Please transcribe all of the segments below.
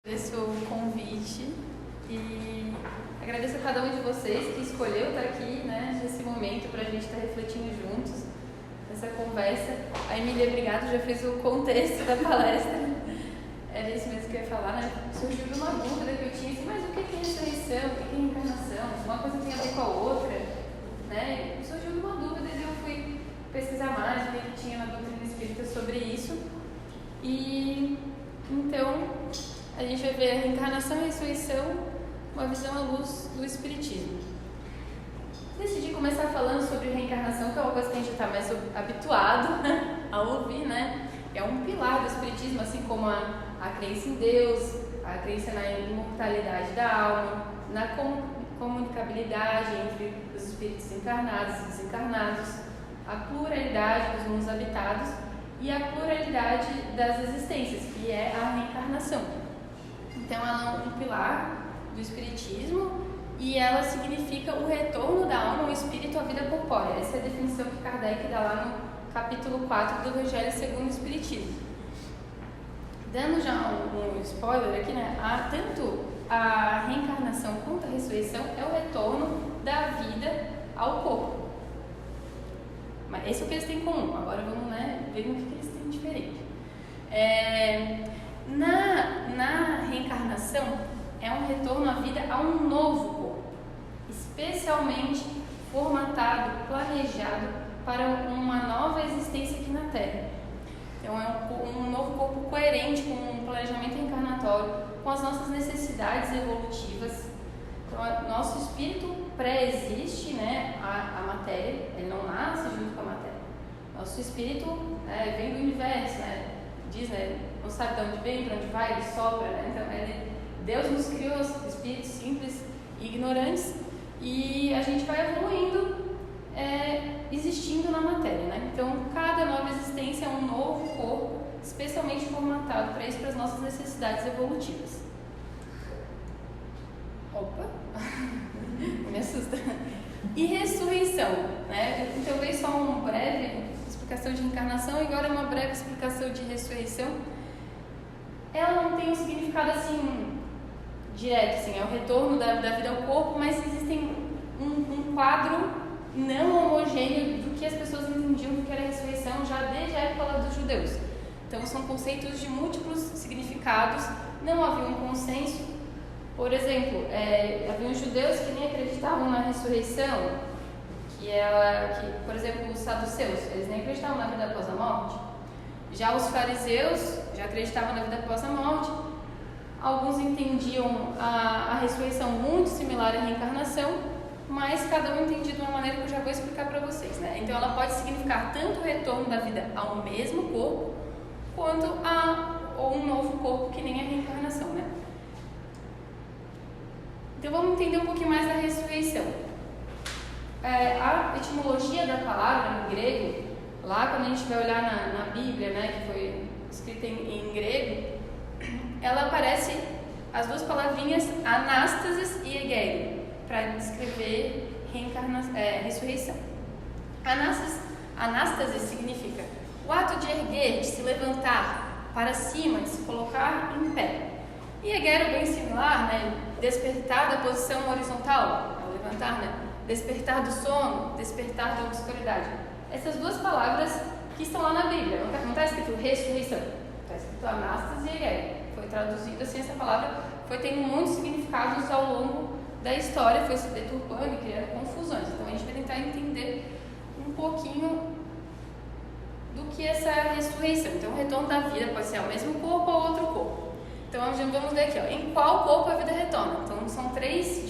Agradeço o convite e agradeço a cada um de vocês que escolheu estar aqui, né, nesse momento para a gente estar refletindo juntos nessa conversa. A Emília, obrigado, já fez o contexto da palestra. Era isso mesmo que eu ia falar, né? Surgiu uma dúvida que eu tinha assim, mas o que é ressurreição? O que é reencarnação? Uma coisa tem a ver com a outra, né? Surgiu uma dúvida e eu fui pesquisar mais o que tinha na doutrina espírita sobre isso. E então a gente vai ver a reencarnação e a ressurreição, uma visão à luz do Espiritismo. Decidi começar falando sobre reencarnação, que é uma coisa que a gente está mais habituado a ouvir, né? É um pilar do Espiritismo, assim como a crença em Deus, a crença na imortalidade da alma, na comunicabilidade entre os espíritos encarnados e desencarnados, a pluralidade dos mundos habitados e a pluralidade das existências, que é a reencarnação. Então ela é um pilar do Espiritismo e ela significa o retorno da alma, o espírito à vida corpórea. Essa é a definição que Kardec dá lá no capítulo 4 do Evangelho segundo o Espiritismo. Dando já um spoiler aqui, né? Tanto a reencarnação quanto a ressurreição é o retorno da vida ao corpo. Mas esse é o que eles têm em comum. Agora vamos, né, ver o que eles têm de diferente. Na reencarnação é um retorno à vida a um novo corpo, especialmente formatado, planejado para uma nova existência aqui na Terra. Então é um novo corpo coerente com um planejamento reencarnatório, com as nossas necessidades evolutivas. Então nosso espírito pré-existe, né, a matéria, ele não nasce junto com a matéria. Nosso espírito vem do universo, né? Diz, né, não sabe de onde vem, para onde vai, ele sopra, né? Então Deus nos criou espíritos simples e ignorantes e a gente vai evoluindo, existindo na matéria, né? Então cada nova existência é um novo corpo especialmente formatado para isso, para as nossas necessidades evolutivas. Opa! Me assusta. E ressurreição, né? Então veio só uma breve explicação de reencarnação e agora uma breve explicação de ressurreição. Ela não tem um significado assim direto, assim, é o retorno da vida ao corpo, mas existem um quadro não homogêneo do que as pessoas entendiam que era a ressurreição já desde a época lá dos judeus. Então são conceitos de múltiplos significados, não havia um consenso. Por exemplo, havia os judeus que nem acreditavam na ressurreição, por exemplo, os saduceus, eles nem acreditavam na vida após a morte. Já os fariseus já acreditavam na vida após a morte. Alguns entendiam a ressurreição muito similar à reencarnação, mas cada um entendia de uma maneira que eu já vou explicar para vocês, né? Então ela pode significar tanto o retorno da vida ao mesmo corpo, quanto ou um novo corpo, que nem a reencarnação, né? Então vamos entender um pouquinho mais da ressurreição. A etimologia da palavra no grego, lá quando a gente vai olhar na Bíblia, né, que foi escrita em grego, ela aparece as duas palavrinhas anástasis e egério, para descrever ressurreição. Anástasis significa o ato de erguer, de se levantar para cima, de se colocar em pé. E egério bem similar, né? Despertar da posição horizontal, ao levantar, né? Despertar do sono, despertar da obscuridade. Essas duas palavras que estão lá na Bíblia, não está escrito ressurreição, está escrito anástasis e egério. Foi traduzido assim, essa palavra foi tendo muitos significados ao longo da história, foi se deturpando e criando confusões. Então a gente vai tentar entender um pouquinho do que é essa ressurreição. Então o retorno da vida pode ser ao mesmo corpo ou ao outro corpo. Então vamos ver aqui, em qual corpo a vida retorna. Então são três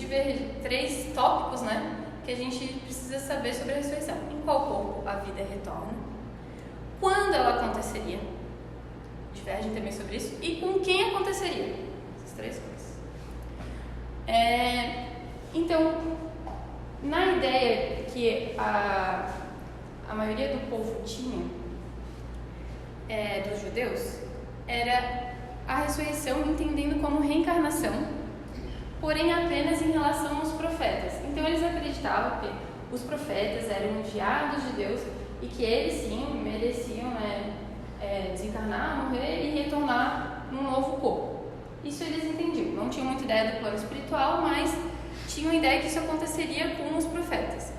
tópicos, né, que a gente precisa saber sobre a ressurreição. Em qual corpo a vida retorna? Quando ela aconteceria? Divergem também sobre isso. E com quem aconteceria? Essas três coisas. Então, na ideia que a maioria do povo tinha, dos judeus, era a ressurreição entendendo como reencarnação, porém apenas em relação aos profetas. Então eles acreditavam que os profetas eram enviados de Deus e que eles sim mereciam desencarnar, morrer e retornar num novo corpo. Isso eles entendiam. Não tinham muita ideia do plano espiritual, mas tinham ideia que isso aconteceria com os profetas.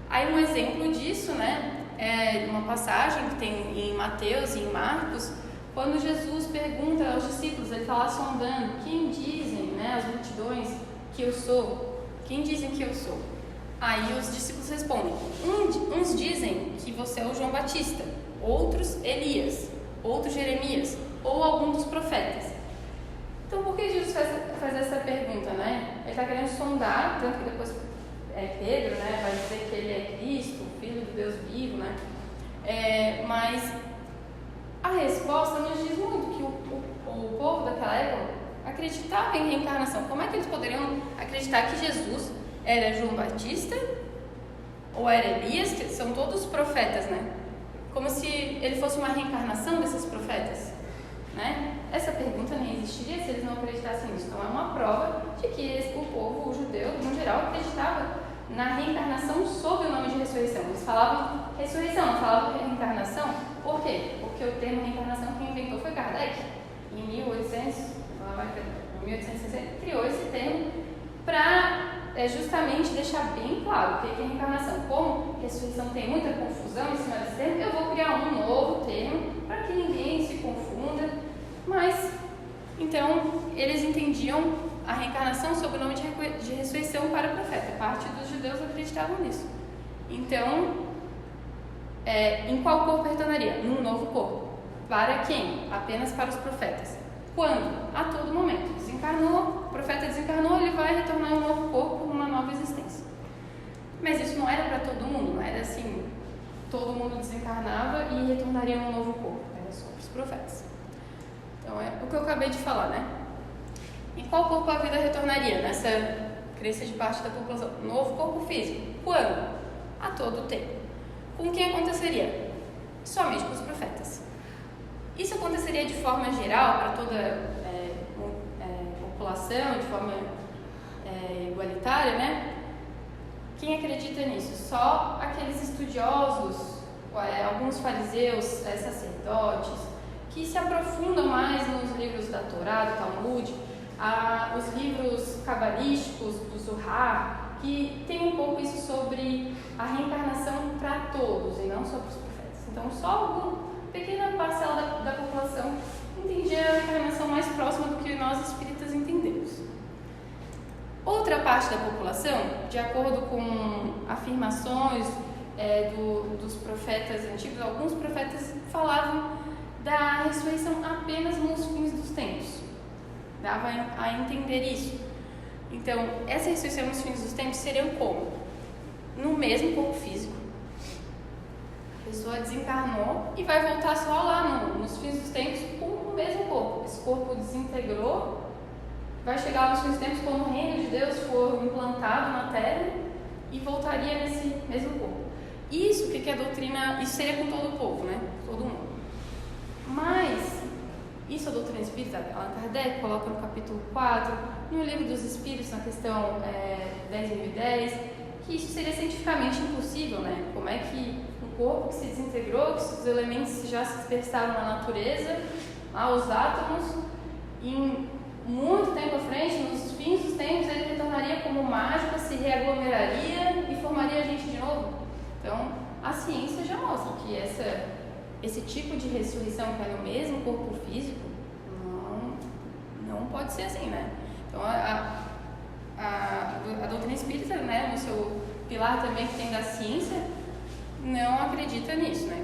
Aí um exemplo disso, né, é uma passagem que tem em Mateus e em Marcos, quando Jesus pergunta aos discípulos, ele está lá sondando: quem dizem, né, as multidões, que eu sou? Quem dizem que eu sou? Aí os discípulos respondem: uns dizem que você é o João Batista, outros Elias, outros Jeremias, ou algum dos profetas. Então por que Jesus faz essa pergunta, né? Ele está querendo sondar, tanto que depois Pedro, né, vai dizer que ele é Cristo, o Filho do Deus vivo, né? Mas a resposta nos diz muito que o povo daquela época acreditava em reencarnação. Como é que eles poderiam acreditar que Jesus era João Batista ou era Elias, que são todos profetas, né? Como se ele fosse uma reencarnação desses profetas, né? Essa pergunta nem existiria se eles não acreditassem nisso. Então é uma prova de que o povo judeu, no geral, acreditava na reencarnação sob o nome de ressurreição. Eles falavam ressurreição, não falavam reencarnação. Por quê? Porque o termo reencarnação quem inventou foi Kardec. Em 1860, criou esse termo para justamente deixar bem claro o que é reencarnação. Como ressurreição tem muita confusão em cima desse termo, eu vou criar um novo termo para que ninguém se confunda. Mas, então, eles entendiam a reencarnação sob o nome de ressurreição para o profeta. Parte dos judeus acreditavam nisso. Então, em qual corpo retornaria? Num novo corpo. Para quem? Apenas para os profetas. Quando? A todo momento. Desencarnou, o profeta desencarnou, ele vai retornar em um novo corpo, numa nova existência. Mas isso não era para todo mundo, não era assim, todo mundo desencarnava e retornaria num novo corpo. Era só para os profetas. Então, é o que eu acabei de falar, né? Em qual corpo a vida retornaria? Nessa crescente parte da população. Novo corpo físico. Quando? A todo tempo. Com quem aconteceria? Somente com os profetas. Isso aconteceria de forma geral para toda população, de forma igualitária, né? Quem acredita nisso? Só aqueles estudiosos, alguns fariseus, sacerdotes, que se aprofundam mais nos livros da Torá, do Talmud, os livros cabalísticos do Zohar, que tem um pouco isso sobre a reencarnação para todos e não só para os profetas. Então, só uma pequena parcela da população entendia a reencarnação mais próxima do que nós espíritas entendemos. Outra parte da população, de acordo com afirmações dos profetas antigos, alguns profetas falavam da ressurreição apenas nos fins dos tempos. Dava a entender isso. Então, essa ressurreição nos fins dos tempos seria como? No mesmo corpo físico. A pessoa desencarnou e vai voltar só lá nos fins dos tempos com o mesmo corpo. Esse corpo desintegrou, vai chegar nos fins dos tempos quando o reino de Deus for implantado na Terra e voltaria nesse mesmo corpo. Isso que a doutrina, isso seria com todo o povo, né? Todo mundo. Mas isso a doutrina espírita, Allan Kardec coloca no capítulo 4, no livro dos Espíritos, na questão 10.010, que isso seria cientificamente impossível, né? Como é que um corpo que se desintegrou, que os elementos já se dispersaram na natureza, os átomos, em muito tempo à frente, nos fins dos tempos, ele retornaria como mágica, se reaglomeraria e formaria a gente de novo. Então, a ciência já mostra que esse tipo de ressurreição que é no mesmo corpo físico não pode ser assim, né? Então, a doutrina espírita, né, no seu pilar também que tem da ciência, não acredita nisso, né?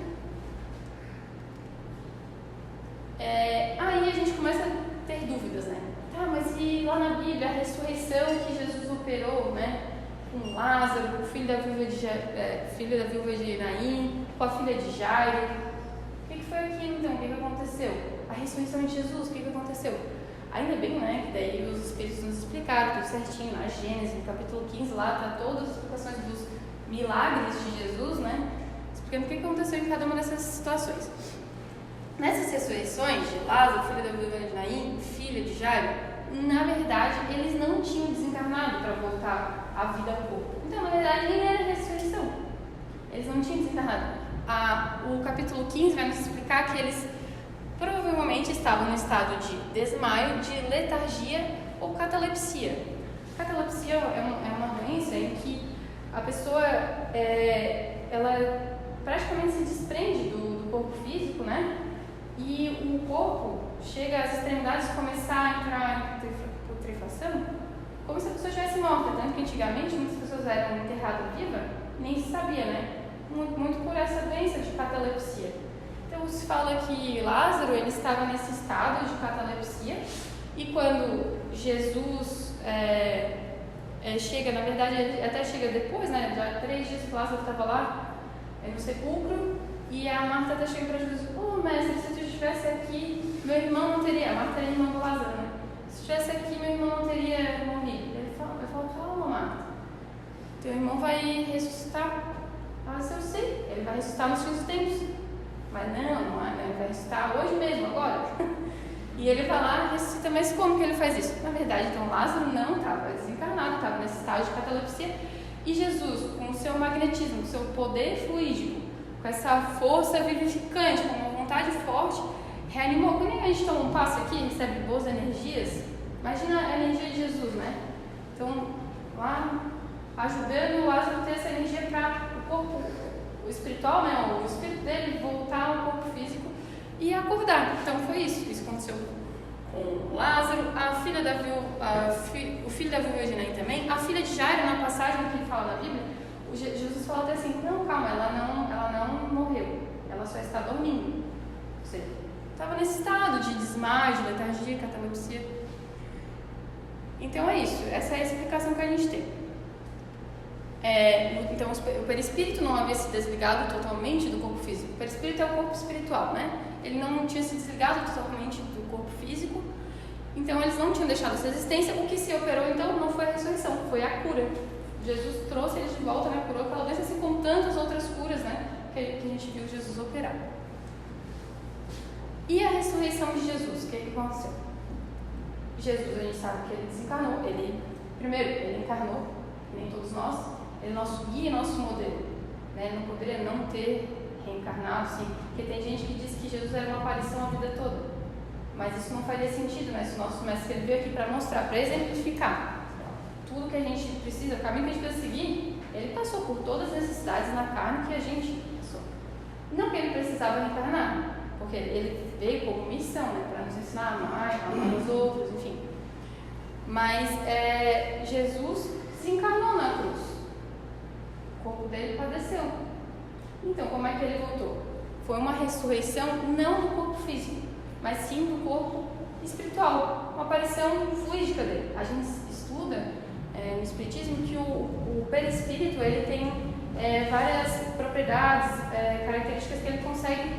Aí a gente começa a ter dúvidas, né? Tá, mas e lá na Bíblia a ressurreição que Jesus operou, né? Com Lázaro, com o filho da viúva de Naim, com a filha de Jairo. O que foi aquilo então? O que aconteceu? A ressurreição de Jesus, o que aconteceu? Ainda bem, né, que daí os Espíritos nos explicaram tudo certinho, na Gênesis, no capítulo 15, lá está todas as explicações dos milagres de Jesus, né, explicando o que aconteceu em cada uma dessas situações. Nessas ressurreições de Lázaro, filho da viúva de Naim, filha de Jairo, na verdade, eles não tinham desencarnado para voltar à vida ao corpo. Então, na verdade, nem era ressurreição. Eles não tinham desencarnado. O capítulo 15 vai nos explicar que eles provavelmente estavam no estado de desmaio, de letargia ou catalepsia. Catalepsia é uma doença em que a pessoa ela praticamente se desprende do corpo físico, né? E o corpo chega às extremidades começar a entrar em putrefação, como se a pessoa estivesse morta. Tanto que antigamente muitas pessoas eram enterradas vivas, nem se sabia, né? Muito por essa doença de catalepsia. Então se fala que Lázaro ele estava nesse estado de catalepsia, e quando Jesus chega, na verdade ele até chega depois, né? Já 3 dias que Lázaro estava lá no sepulcro, e a Marta até chega para Jesus: mestre, se tu estivesse aqui, meu irmão não teria. A Marta era irmã do Lázaro, né? Se estivesse aqui, meu irmão não teria morrido. Ele fala: calma, Marta, teu irmão vai ressuscitar. Ah, se eu sei, ele vai ressuscitar nos fins dos tempos. Mas não é, ele vai ressuscitar hoje mesmo, agora. E ele vai lá e ressuscita. Mas como que ele faz isso? Na verdade, então Lázaro não estava desencarnado, estava nesse estágio de catalepsia, e Jesus, com o seu magnetismo, com o seu poder fluídico, com essa força vivificante, com uma vontade forte, reanimou. Quando a gente toma um passo aqui, recebe boas energias, imagina a energia de Jesus, né? Então, lá, ajudando o Lázaro a ter essa energia para o corpo, o espiritual, né? O espírito dele voltar ao corpo físico e acordar. Então, foi isso. Isso aconteceu com Lázaro, a filha da o filho da viúva de Naim também, a filha de Jairo, na passagem que ele fala na Bíblia, Jesus fala até assim: não, calma, ela não morreu, ela só está dormindo. Ou seja, estava nesse estado de desmaio, de letargia, catalepsia. Então é isso, essa é a explicação que a gente tem. Então o perispírito não havia se desligado totalmente do corpo físico. O perispírito é o corpo espiritual, né? Ele não tinha se desligado totalmente do corpo físico, então eles não tinham deixado essa existência. O que se operou então não foi a ressurreição, foi a cura. Jesus trouxe eles de volta, né? Curou aquela doença, assim como tantas outras curas, né? Que a gente viu Jesus operar. E a ressurreição de Jesus, o que aconteceu? Jesus, a gente sabe que ele desencarnou. Primeiro, ele encarnou, nem todos nós. Ele é nosso guia e nosso modelo, né? Ele não poderia não ter reencarnado, sim. Porque tem gente que diz que Jesus era uma aparição a vida toda. Mas isso não faria sentido, né? Se o nosso mestre ele veio aqui para mostrar, para exemplificar tudo que a gente precisa, o caminho que a gente precisa seguir, ele passou por todas as necessidades na carne que a gente passou. Não que ele precisava reencarnar, porque ele veio como missão, né? Para nos ensinar a amar os outros, enfim. Mas Jesus se encarnou na cruz. O corpo dele padeceu. Então, como é que ele voltou? Foi uma ressurreição não do corpo físico, mas sim do corpo espiritual, uma aparição fluídica dele. A gente estuda no Espiritismo que o perispírito ele tem várias propriedades, características que ele consegue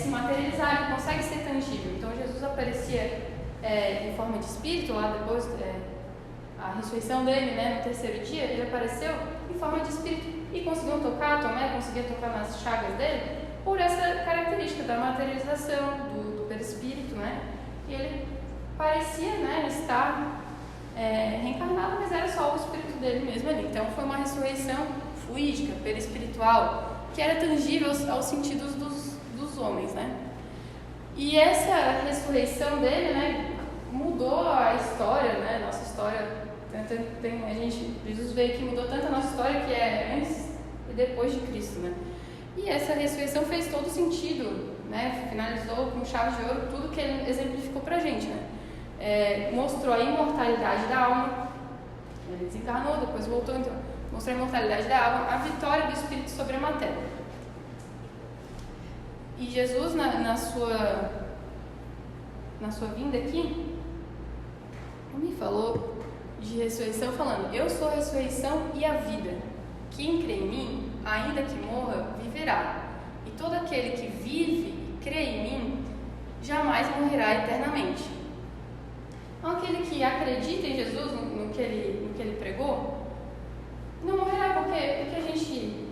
se materializar, ele consegue ser tangível. Então Jesus aparecia em forma de espírito, lá depois a ressurreição dele, né, no 3º dia, ele apareceu em forma de espírito e conseguiu tocar, Tomé conseguia tocar nas chagas dele por essa característica da materialização do perispírito, né? E ele parecia, né, estar reencarnado, mas era só o espírito dele mesmo ali. Então foi uma ressurreição fluídica, perispiritual, que era tangível aos sentidos dos homens, né? E essa ressurreição dele, né, mudou a história, né? Nossa história, Jesus veio aqui, mudou tanto a nossa história que é antes e depois de Cristo, né? E essa ressurreição fez todo sentido, né? Finalizou com chave de ouro tudo que ele exemplificou pra gente, né? Mostrou a imortalidade da alma, ele desencarnou, depois voltou, então mostrou a imortalidade da alma, a vitória do espírito sobre a matéria. E Jesus na sua vinda aqui me falou de ressurreição, falando: eu sou a ressurreição e a vida, quem crê em mim, ainda que morra, viverá, e todo aquele que vive e crê em mim jamais morrerá eternamente. Então, aquele que acredita em Jesus, no que ele pregou, não morrerá, porque o que a gente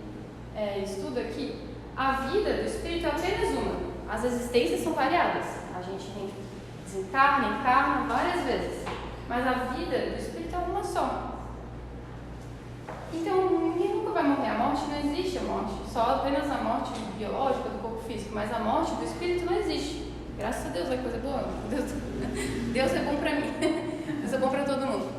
estuda aqui, a vida do Espírito é apenas uma. As existências são variadas. A gente desencarna, encarna várias vezes, mas a vida do Espírito é uma só. Então, ninguém nunca vai morrer. A morte não existe, a morte. Só apenas a morte biológica do corpo físico, mas a morte do Espírito não existe. Graças a Deus é coisa boa. Deus é bom para mim. Deus é bom para todo mundo.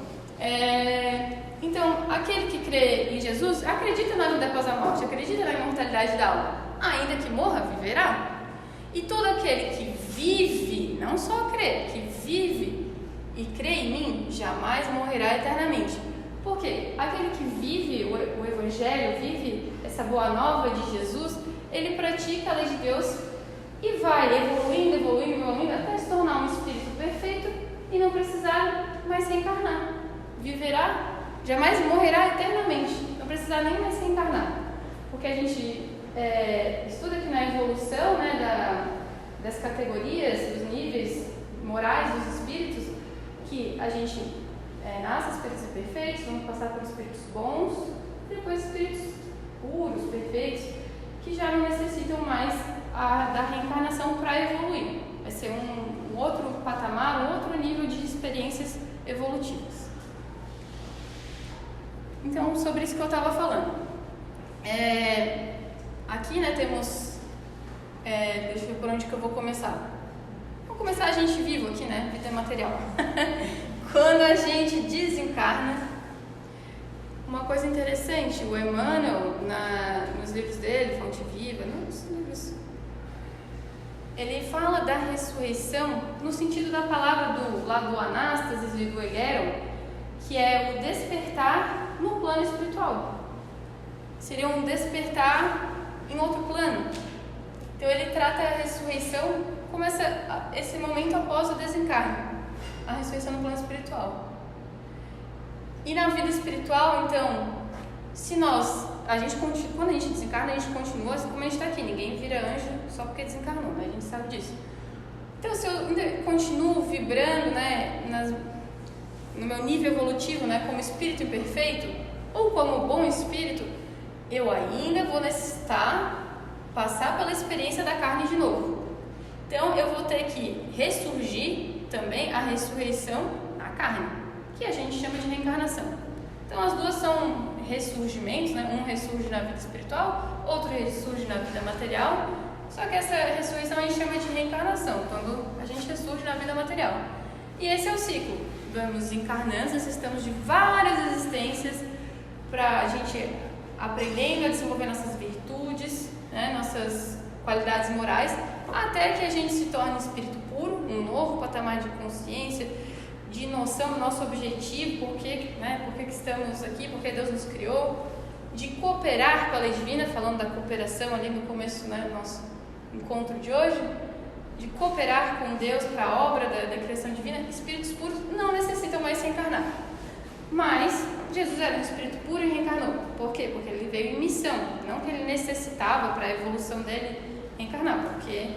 Então, aquele que crê em Jesus acredita na vida após a morte, acredita na imortalidade da alma. Ainda que morra, viverá. E todo aquele que vive, não só crê, que vive e crê em mim, jamais morrerá eternamente. Por quê? Aquele que vive o Evangelho, vive essa boa nova de Jesus, ele pratica a lei de Deus e vai evoluindo, até se tornar um espírito perfeito e não precisar mais reencarnar. Viverá, jamais morrerá eternamente, não precisar nem mais reencarnar. Porque a gente estuda aqui na evolução, né, das categorias, dos níveis morais dos espíritos, que a gente nasce espíritos imperfeitos, vamos passar por espíritos bons, depois espíritos puros, perfeitos, que já não necessitam mais da reencarnação para evoluir. Vai ser um outro patamar, um outro nível de experiências evolutivas. Então, sobre isso que eu estava falando. Aqui, né, temos... deixa eu ver por onde que eu vou começar. Vamos começar a gente vivo aqui, né? Vida material. Quando a gente desencarna, uma coisa interessante, o Emmanuel, nos livros dele, Fonte Viva, nos livros, ele fala da ressurreição no sentido da palavra do Anástasis e do Hegel, que é o despertar no plano espiritual. Seria um despertar em outro plano. Então ele trata a ressurreição como esse momento após o desencarne, a ressurreição no plano espiritual. E na vida espiritual, então, quando a gente desencarna, a gente continua como a gente está aqui. Ninguém vira anjo só porque desencarnou, né? A gente sabe disso. Então, se eu ainda continuo vibrando, né, no meu nível evolutivo, né, como espírito imperfeito ou como bom espírito, eu ainda vou necessitar passar pela experiência da carne de novo. Então, eu vou ter que ressurgir também a ressurreição na carne, que a gente chama de reencarnação. Então, as duas são ressurgimentos, né? Um ressurge na vida espiritual, outro ressurge na vida material. Só que essa ressurreição a gente chama de reencarnação, quando a gente ressurge na vida material. E esse é o ciclo. Vamos encarnando, necessitamos de várias existências para a gente aprendendo a desenvolver nossas virtudes, né? Nossas qualidades morais, até que a gente se torne espírito puro, um novo patamar de consciência, de noção do nosso objetivo, por que estamos aqui, por que Deus nos criou, de cooperar com a lei divina, falando da cooperação ali no começo, né, do nosso encontro de hoje, de cooperar com Deus para a obra da criação divina. Espíritos puros não necessitam mais se encarnar. Mas Jesus era um espírito puro e reencarnou. Por quê? Porque ele veio em missão, não que ele necessitava para a evolução dele reencarnar, porque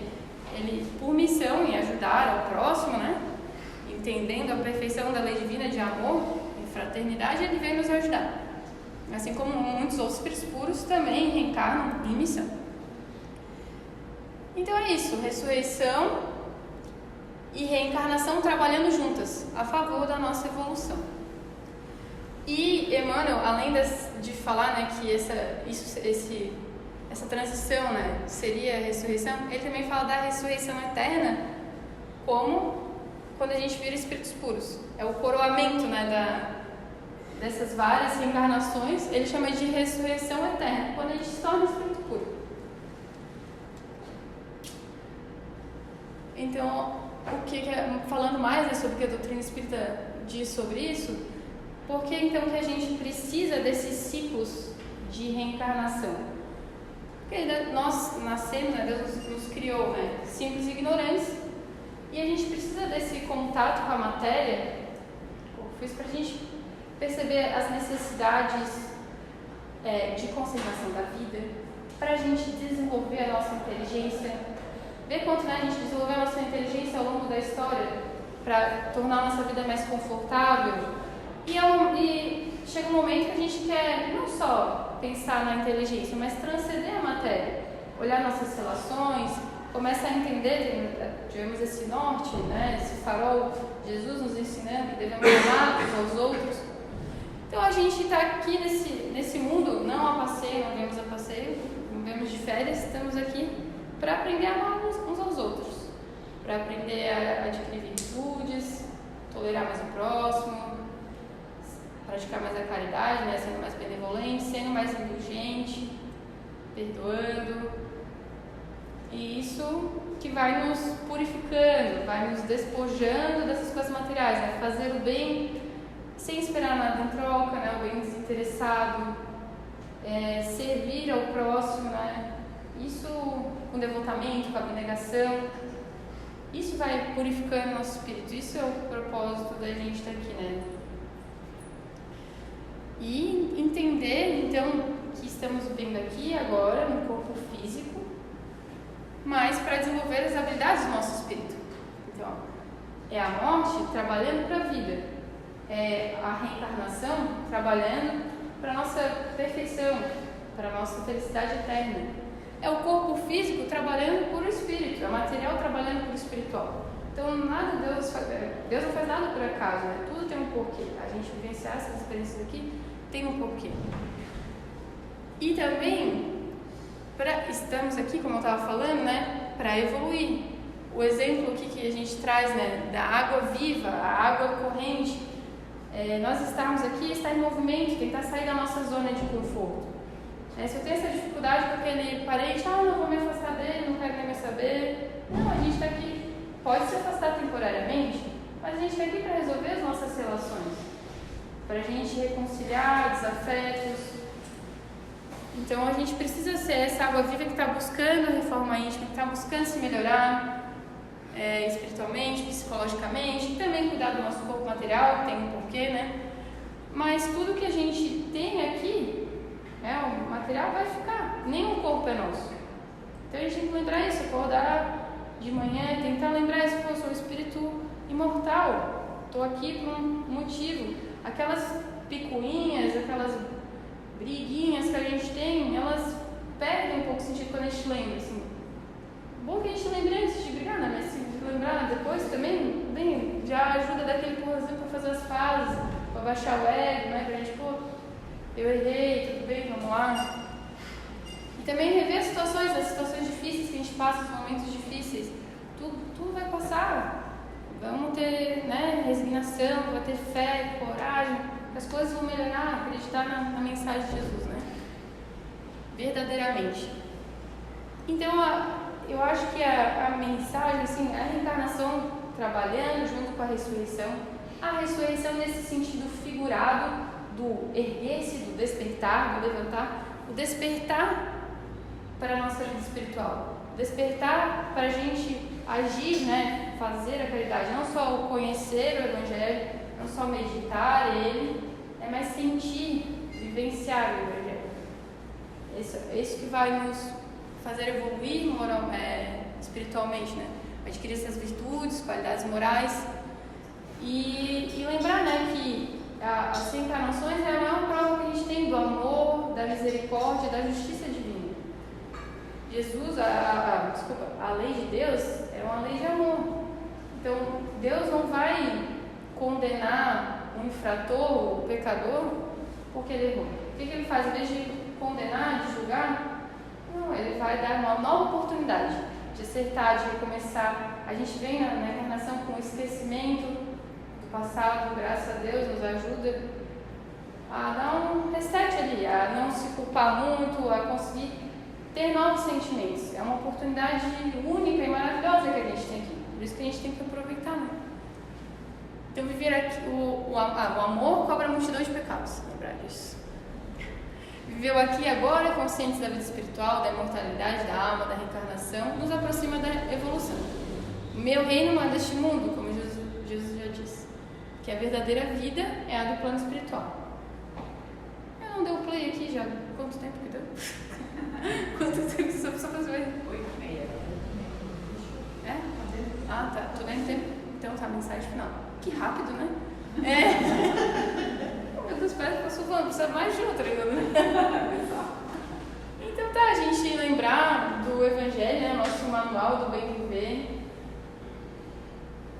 ele, por missão, em ajudar ao próximo, né, entendendo a perfeição da lei divina de amor e fraternidade, ele veio nos ajudar. Assim como muitos outros espíritos puros também reencarnam em missão. Então é isso, ressurreição e reencarnação trabalhando juntas, a favor da nossa evolução. E Emmanuel, além de falar, né, que essa transição, né, seria a ressurreição, ele também fala da ressurreição eterna como quando a gente vira espíritos puros. É o coroamento, né, dessas várias reencarnações. Ele chama de ressurreição eterna, quando a gente se torna espírito puro. Então, falando mais, né, sobre o que a doutrina espírita diz sobre isso, por que então que a gente precisa desses ciclos de reencarnação? Porque nós nascemos, né, Deus nos criou, né, simples e ignorantes, e a gente precisa desse contato com a matéria, fiz para a gente perceber as necessidades de conservação da vida, para a gente desenvolver a nossa inteligência, ver quanto, né, a gente desenvolveu a nossa inteligência ao longo da história para tornar a nossa vida mais confortável. E chega um momento que a gente quer não só pensar na inteligência, mas transcender a matéria, olhar nossas relações, começa a entender, tivemos esse norte, né, esse farol, Jesus nos ensinando que devemos amar uns aos outros. Então a gente está aqui nesse mundo, não a passeio, não viemos a passeio, não viemos de férias, estamos aqui para aprender a amar uns aos outros, para aprender a adquirir virtudes, tolerar mais o próximo, praticar mais a caridade, né? Sendo mais benevolente, sendo mais indulgente, perdoando. E isso que vai nos purificando, vai nos despojando dessas coisas materiais, né? Fazer o bem sem esperar nada em troca, né? O bem desinteressado, servir ao próximo, né? Isso com devotamento, com abnegação. Isso vai purificando nosso espírito. Isso é o propósito da gente estar aqui, né? E entender, então, que estamos vivendo aqui agora no corpo físico, mas para desenvolver as habilidades do nosso espírito. Então, é a morte trabalhando para a vida, é a reencarnação trabalhando para a nossa perfeição, para a nossa felicidade eterna. É o corpo físico trabalhando por o espírito, é o material trabalhando por o espiritual. Então, nada Deus não faz nada por acaso, né? Tudo tem um porquê. A gente vivenciar essas experiências aqui tem um porquê. E também, estamos aqui, como eu estava falando, né? Para evoluir. O exemplo aqui que a gente traz, né? Da água viva, a água corrente. Nós estarmos aqui, estar em movimento, tentar sair da nossa zona de conforto. Se eu tenho essa dificuldade com aquele parente, não vou me afastar dele, não quero nem saber. Não, a gente está aqui, pode se afastar temporariamente, mas a gente está aqui para resolver as nossas relações, para a gente reconciliar desafetos. Então a gente precisa ser essa água viva que está buscando a reforma íntima, que está buscando se melhorar espiritualmente, psicologicamente, e também cuidar do nosso corpo material, tem um porquê, né? Mas tudo que a gente tem aqui, o material vai ficar, nem o corpo é nosso. Então a gente tem que lembrar isso, acordar de manhã, tentar lembrar isso, eu sou um espírito imortal, estou aqui por um motivo. Aquelas picuinhas, aquelas briguinhas que a gente tem, elas perdem um pouco o sentido quando a gente lembra, assim. Bom que a gente lembre antes de brigar, né? Mas se lembrar depois também, bem, já ajuda daquele porrazinho para fazer as fases, para baixar o ego, né? Pra gente, eu errei, tudo bem, vamos lá. E também rever as situações difíceis que a gente passa, os momentos difíceis. Tudo vai passar. Vamos ter, resignação, vai ter fé, coragem, que as coisas vão melhorar, acreditar na mensagem de Jesus, né? Verdadeiramente. Então, eu acho que a mensagem, assim, a reencarnação trabalhando junto com a ressurreição nesse sentido figurado, do erguer-se, do despertar, do levantar, o despertar para a nossa vida espiritual, despertar para a gente agir, fazer a caridade, não só o conhecer o Evangelho, não só meditar ele, mas sentir, vivenciar o Evangelho. Isso que vai nos fazer evoluir espiritualmente, adquirir essas virtudes, qualidades morais e lembrar, que as reencarnações é a maior prova que a gente tem do amor, da misericórdia, da justiça divina. Jesus, a lei de Deus é uma lei de amor. Então, Deus não vai condenar o infrator, o pecador, porque ele errou. O que ele faz? Em vez de condenar, de julgar, não, ele vai dar uma nova oportunidade de acertar, de recomeçar. A gente vem na encarnação com o esquecimento passado, graças a Deus, nos ajuda a dar um reset ali, a não se culpar muito, a conseguir ter novos sentimentos. É uma oportunidade única e maravilhosa que a gente tem aqui, por isso que a gente tem que aproveitar, Então, viver aqui, o amor cobra a multidão de pecados, lembrar disso. Viveu aqui agora, conscientes da vida espiritual, da imortalidade, da alma, da reencarnação, nos aproxima da evolução. Meu reino não é deste mundo, como Jesus já disse. Que a verdadeira vida é a do plano espiritual. Eu não dei o play aqui já. Quanto tempo que deu? Quanto tempo só pra ver? 8h30. Ah, tá. Tô dando tempo. Então tá, mensagem final. Que rápido, né? Meu Deus, parece que passou falando. Precisa mais de outra ainda, né? Então tá, a gente lembrar do Evangelho, nosso manual do bem viver.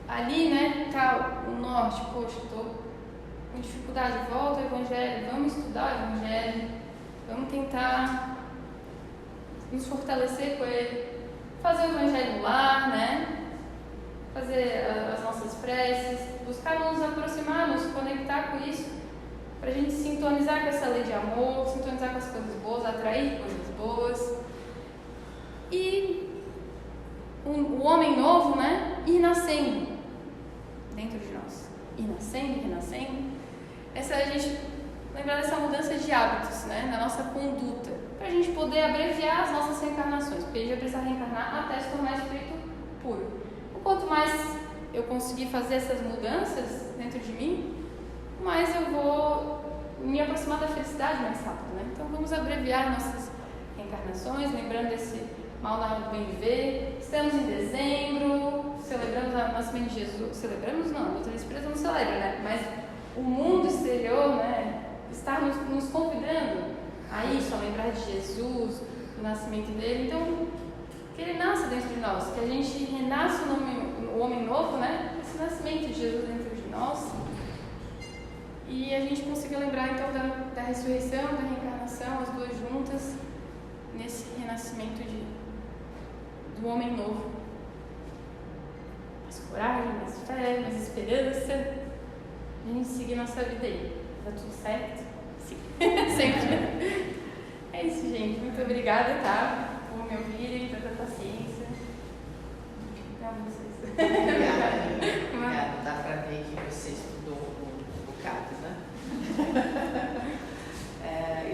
Ali, tá o norte, poxa, estou com dificuldade, volta ao Evangelho, vamos estudar o Evangelho, vamos tentar nos fortalecer com ele, fazer o Evangelho no lar, fazer as nossas preces, buscar nos aproximar, nos conectar com isso, para a gente sintonizar com essa lei de amor, sintonizar com as coisas boas, atrair coisas boas. E o homem novo, né, ir nascendo dentro de nós. Ir nascendo, renascendo. Essa a gente lembrar dessa mudança de hábitos, né, na nossa conduta, para a gente poder abreviar as nossas reencarnações, porque a gente vai precisar reencarnar até se tornar espírito puro. O quanto mais eu conseguir fazer essas mudanças dentro de mim, mais eu vou me aproximar da felicidade mais rápido, né? Então vamos abreviar nossas reencarnações, lembrando desse mal na hora do bem viver. Estamos em dezembro, celebramos o nascimento de Jesus. Celebramos não, a doutrina espírita não celebra, né? Mas o mundo exterior, né, está nos convidando a isso, a lembrar de Jesus, do nascimento dele. Então, que ele nasça dentro de nós, que a gente renasça o homem novo, né? Esse nascimento de Jesus dentro de nós. E a gente consiga lembrar então da ressurreição, da reencarnação, as duas juntas, nesse renascimento do homem novo. Mais coragem, mais fé, mais esperança. A gente seguir nossa vida aí. Tá tudo certo? Sim. Sempre. É isso, gente. Muito obrigada, tá? Por me ouvirem, tanta paciência. Pra vocês.